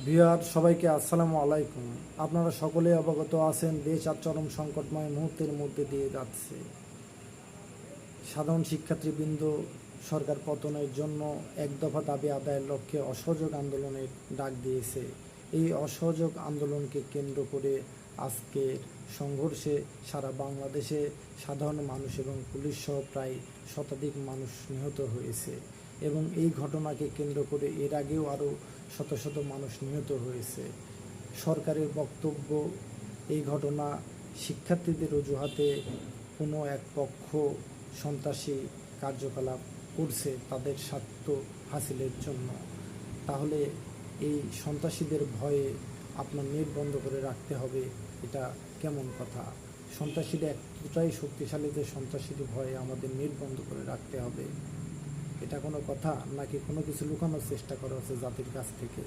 Viewer সবাইকে আসসালামু আলাইকুম। আপনারা সকলেই অবগত আছেন, দেশ আর চরম সংকটময় মুহূর্তের মধ্যে দিয়ে যাচ্ছে। সাধারণ শিক্ষার্থীবৃন্দ সরকার পতনের জন্য এক দফা দাবি আদায়ের লক্ষ্যে অসহযোগ আন্দোলনের ডাক দিয়েছে। এই অসহযোগ আন্দোলনকে কেন্দ্র করে আজকের সংঘর্ষে সারা বাংলাদেশে সাধারণ মানুষ এবং পুলিশ সহ প্রায় শতাধিক মানুষ নিহত হয়েছে এবং এই ঘটনাকে কেন্দ্র করে এর আগেও আরও শত শত মানুষ নিহত হয়েছে। সরকারের বক্তব্য, এই ঘটনা শিক্ষার্থীদের অজুহাতে কোনো এক পক্ষ সন্ত্রাসী কার্যকলাপ করছে তাদের স্বার্থ হাসিলের জন্য। তাহলে এই সন্ত্রাসীদের ভয়ে আপনার নেট বন্ধ করে রাখতে হবে, এটা কেমন কথা? সন্ত্রাসীরা এতটাই শক্তিশালী যে সন্ত্রাসীদের ভয়ে আমাদের নেট বন্ধ করে রাখতে হবে, এটা কোনো কথা? নাকি কোনো কিছু লুকানোর চেষ্টা করা হচ্ছে জাতির কাছ থেকে?